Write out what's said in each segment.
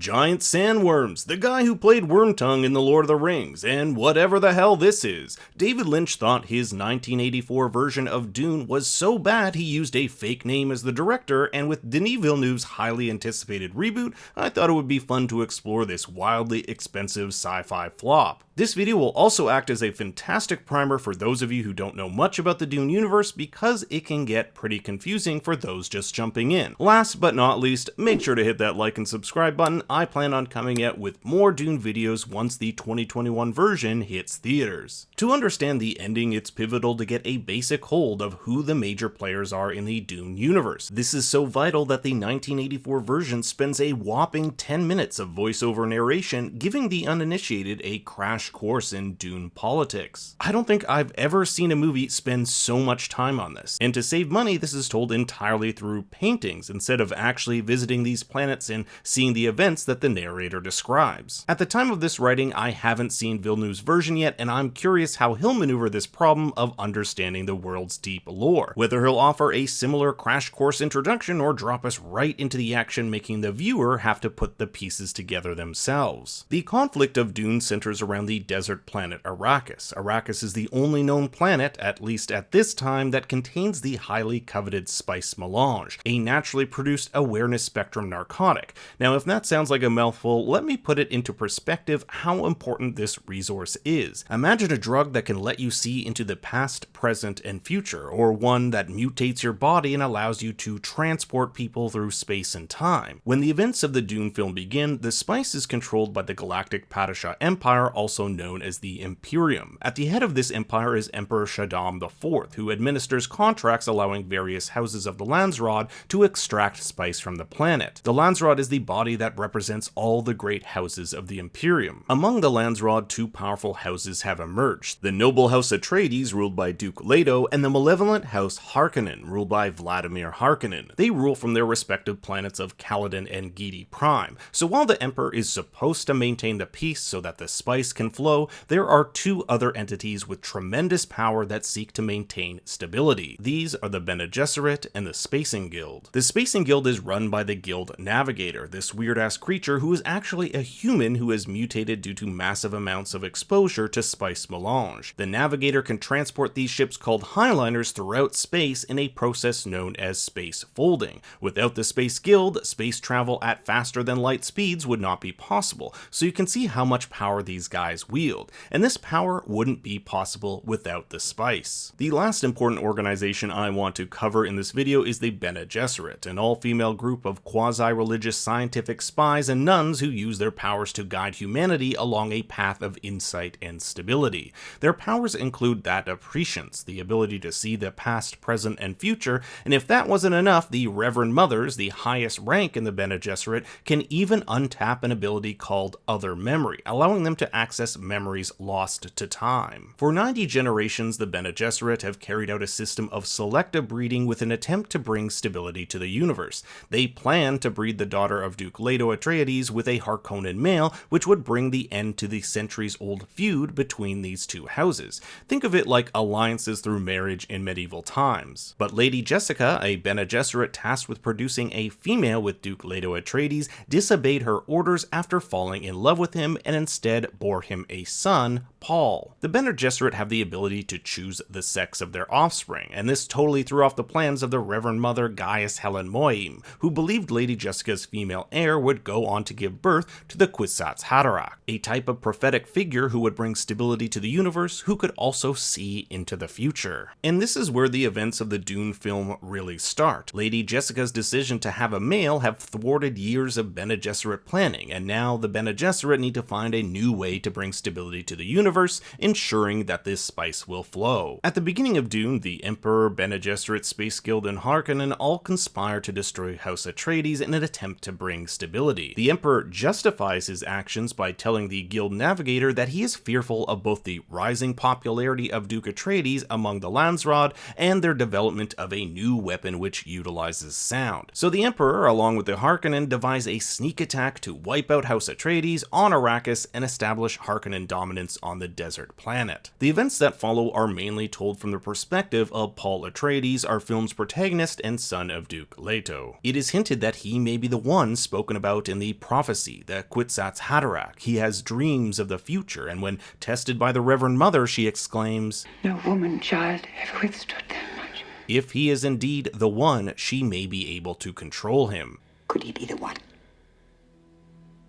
giant sandworms, the guy who played Wormtongue in The Lord of the Rings, and whatever the hell this is. David Lynch thought his 1984 version of Dune was so bad he used a fake name as the director, and with Denis Villeneuve's highly anticipated reboot, I thought it would be fun to explore this wildly expensive sci-fi flop. This video will also act as a fantastic primer for those of you who don't know much about the Dune universe, because it can get pretty confusing for those just jumping in. Last but not least, make sure to hit that like and subscribe button. I plan on coming out with more Dune videos once the 2021 version hits theaters. To understand the ending, it's pivotal to get a basic hold of who the major players are in the Dune universe. This is so vital that the 1984 version spends a whopping 10 minutes of voiceover narration, giving the uninitiated a crash course in Dune politics. I don't think I've ever seen a movie spend so much time on this, and to save money, this is told entirely through paintings instead of actually visiting these planets and seeing the events that the narrator describes. At the time of this writing, I haven't seen Villeneuve's version yet, and I'm curious how he'll maneuver this problem of understanding the world's deep lore, whether he'll offer a similar crash course introduction or drop us right into the action, making the viewer have to put the pieces together themselves. The conflict of Dune centers around the desert planet Arrakis. Arrakis is the only known planet, at least at this time, that contains the highly coveted spice melange, a naturally produced awareness spectrum narcotic. Now, if that sounds like a mouthful, let me put it into perspective how important this resource is. Imagine a drug that can let you see into the past, present, and future, or one that mutates your body and allows you to transport people through space and time. When the events of the Dune film begin, the spice is controlled by the Galactic PADISHAH Empire, also known as the Imperium. At the head of this empire is Emperor Shaddam IV, who administers contracts allowing various houses of the LANDSRAAD to extract spice from the planet. The LANDSRAAD is the body that represents all the great houses of the Imperium. Among the LANDSRAAD, two powerful houses have emerged: the noble house ATREIDES, ruled by Duke LETO, and the malevolent house HARKONNEN, ruled by VLADIMIR HARKONNEN. They rule from their respective planets of Caladan and Giedi Prime. So while the Emperor is supposed to maintain the peace so that the spice can flow, there are two other entities with tremendous power that seek to maintain stability. These are the Bene Gesserit and the Spacing Guild. The Spacing Guild is run by the Guild Navigator, this weird-ass creature who is actually a human who has mutated due to massive amounts of exposure to spice melange. The Navigator can transport these ships called highliners throughout space in a process known as space folding. Without the Space Guild, space travel at faster than light speeds would not be possible, so you can see how much power these guys wield, and this power wouldn't be possible without the spice. The last important organization I want to cover in this video is the Bene Gesserit, an all-female group of quasi-religious scientific spies and nuns who use their powers to guide humanity along a path of insight and stability. Their powers include that of prescience, the ability to see the past, present, and future, and if that wasn't enough, the Reverend Mothers, the highest rank in the Bene Gesserit, can even untap an ability called Other Memory, allowing them to access memories lost to time. For 90 generations, the Bene Gesserit have carried out a system of selective breeding with an attempt to bring stability to the universe. They plan to breed the daughter of Duke Leto Atreides with a Harkonnen male, which would bring the end to the centuries-old feud between these two houses. Think of it like alliances through marriage in medieval times. But Lady Jessica, a Bene Gesserit tasked with producing a female with Duke Leto Atreides, disobeyed her orders after falling in love with him and instead bore him a son, Paul. The Bene Gesserit have the ability to choose the sex of their offspring, and this totally threw off the plans of the Reverend Mother GAIUS HELEN MOHIAM, who believed Lady Jessica's female heir would go on to give birth to the KWISATZ HADERACH, a type of prophetic figure who would bring stability to the universe, who could also see into the future. And this is where the events of the Dune film really start. Lady Jessica's decision to have a male have thwarted years of Bene Gesserit planning, and now the Bene Gesserit need to find a new way to bring stability to the universe, ensuring that this spice will flow. At the beginning of Dune, the Emperor, Bene Gesserit, Space Guild, and Harkonnen all conspire to destroy House Atreides in an attempt to bring stability. The Emperor justifies his actions by telling the Guild Navigator that he is fearful of both the rising popularity of Duke Atreides among the LANDSRAAD and their development of a new weapon which utilizes sound. So the Emperor, along with the Harkonnen, devise a sneak attack to wipe out House Atreides on Arrakis and establish Harkonnen dominance on the the desert planet. The events that follow are mainly told from the perspective of Paul Atreides, our film's protagonist and son of Duke Leto. It is hinted that he may be the one spoken about in the prophecy, the KWISATZ HADERACH. He has dreams of the future, and when tested by the Reverend Mother, she exclaims, "No woman, child, ever withstood that much." If he is indeed the one, she may be able to control him. Could he be the one?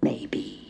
Maybe.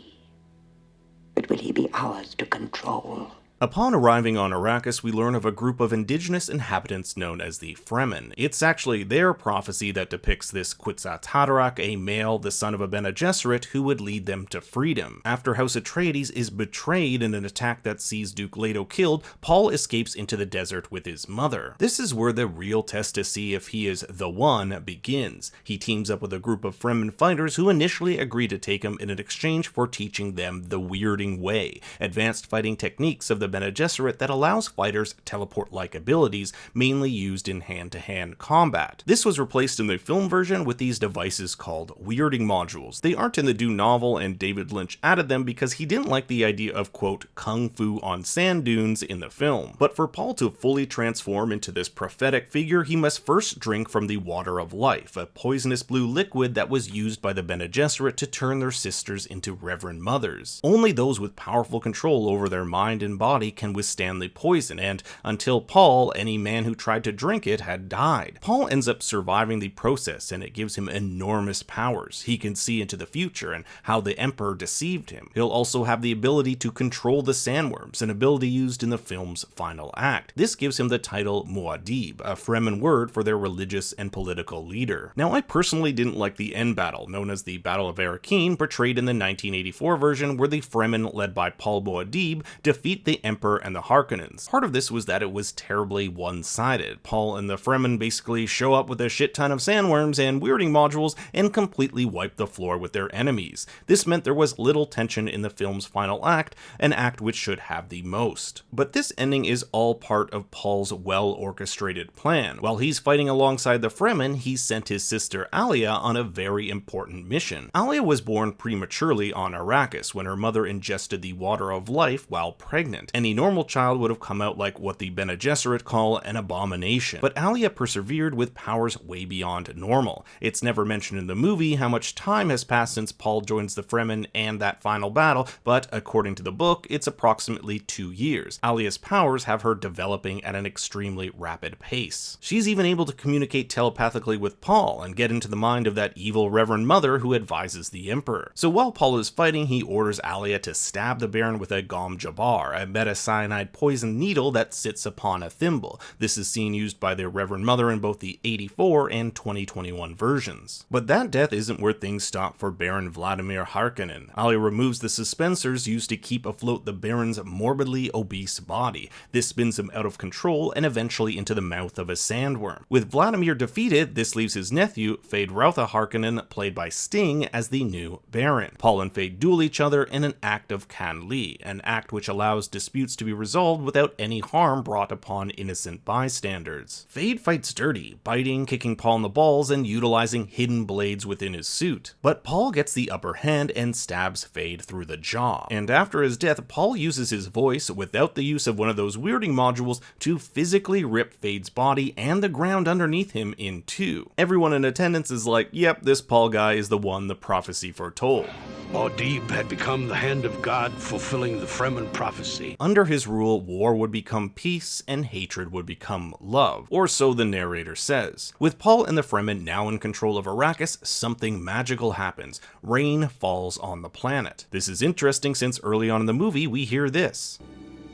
But will he be ours to control? Upon arriving on Arrakis, we learn of a group of indigenous inhabitants known as the Fremen. It's actually their prophecy that depicts this KWISATZ HADERACH, a male, the son of a Bene Gesserit, who would lead them to freedom. After House Atreides is betrayed in an attack that sees Duke Leto killed, Paul escapes into the desert with his mother. This is where the real test to see if he is the one begins. He teams up with a group of Fremen fighters who initially agree to take him in exchange for teaching them the Weirding Way, advanced fighting techniques of the Bene Gesserit that allows fighters teleport-like abilities, mainly used in hand-to-hand combat. This was replaced in the film version with these devices called weirding modules. They aren't in the Dune novel, and David Lynch added them because he didn't like the idea of, quote, kung fu on sand dunes in the film. But for Paul to fully transform into this prophetic figure, he must first drink from the water of life, a poisonous blue liquid that was used by the Bene Gesserit to turn their sisters into Reverend Mothers. Only those with powerful control over their mind and body can withstand the poison, and until Paul, any man who tried to drink it had died. Paul ends up surviving the process, and it gives him enormous powers. He can see into the future and how the Emperor deceived him. He'll also have the ability to control the sandworms, an ability used in the film's final act. This gives him the title MUAD'DIB, a Fremen word for their religious and political leader. Now, I personally didn't like the end battle, known as the Battle of ARRAKEEN, portrayed in the 1984 version, where the Fremen, led by Paul MUAD'DIB, defeat the Emperor and the HARKONNENs. Part of this was that it was terribly one-sided. Paul and the Fremen basically show up with a shit ton of sandworms and weirding modules and completely wipe the floor with their enemies. This meant there was little tension in the film's final act, an act which should have the most. But this ending is all part of Paul's well-orchestrated plan. While he's fighting alongside the Fremen, he sent his sister ALIA on a very important mission. ALIA was born prematurely on Arrakis when her mother ingested the water of life while pregnant. Any normal child would have come out like what the Bene Gesserit call an abomination, but ALIA persevered with powers way beyond normal. It's never mentioned in the movie how much time has passed since Paul joins the Fremen and that final battle, but according to the book, it's approximately 2 years. ALIA's powers have her developing at an extremely rapid pace. She's even able to communicate telepathically with Paul and get into the mind of that evil Reverend Mother who advises the Emperor. So while Paul is fighting, he orders ALIA to stab the Baron with a JABBAR, a meta-cyanide poison needle that sits upon a thimble. This is seen used by their Reverend Mother in both the 84 and 2021 versions. But that death isn't where things stop for Baron Vladimir Harkonnen. ALIA removes the suspensors used to keep afloat the Baron's morbidly obese body. This spins him out of control and eventually into the mouth of a sandworm. With Vladimir defeated, this leaves his nephew, Feyd-Rautha Harkonnen, played by Sting, as the new Baron. Paul and Feyd duel each other in an act of Can-Li, an act which allows disputes to be resolved without any harm brought upon innocent bystanders. Feyd fights dirty, biting, kicking Paul in the balls, and utilizing hidden blades within his suit. But Paul gets the upper hand and stabs Feyd through the jaw. And after his death, Paul uses his voice, without the use of one of those weirding modules, to physically rip Feyd's body and the ground underneath him in two. Everyone in attendance is like, yep, this Paul guy is the one the prophecy foretold. MUAD'DIB had become the hand of God fulfilling the Fremen prophecy. Under his rule, war would become peace and hatred would become love, or so the narrator says. With Paul and the Fremen now in control of Arrakis, something magical happens. Rain falls on the planet. This is interesting since early on in the movie we hear this.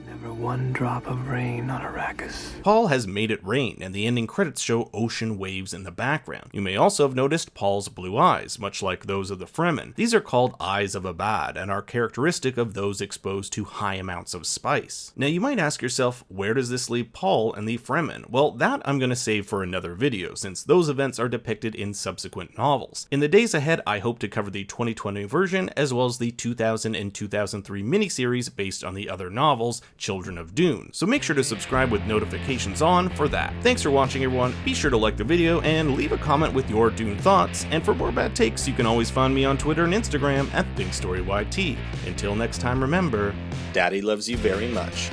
Never one drop of rain on Arrakis. Paul has made it rain, and the ending credits show ocean waves in the background. You may also have noticed Paul's blue eyes, much like those of the Fremen. These are called eyes of IBAD, and are characteristic of those exposed to high amounts of spice. Now you might ask yourself, where does this leave Paul and the Fremen? Well, that I'm going to save for another video, since those events are depicted in subsequent novels. In the days ahead, I hope to cover the 2020 version, as well as the 2000 and 2003 miniseries based on the other novels. Children of Dune, so make sure to subscribe with notifications on for that. Thanks for watching, everyone. Be sure to like the video and leave a comment with your Dune thoughts, and for more bad takes, you can always find me on Twitter and Instagram at ThinkStoryYT. Until next time, remember, Daddy loves you very much.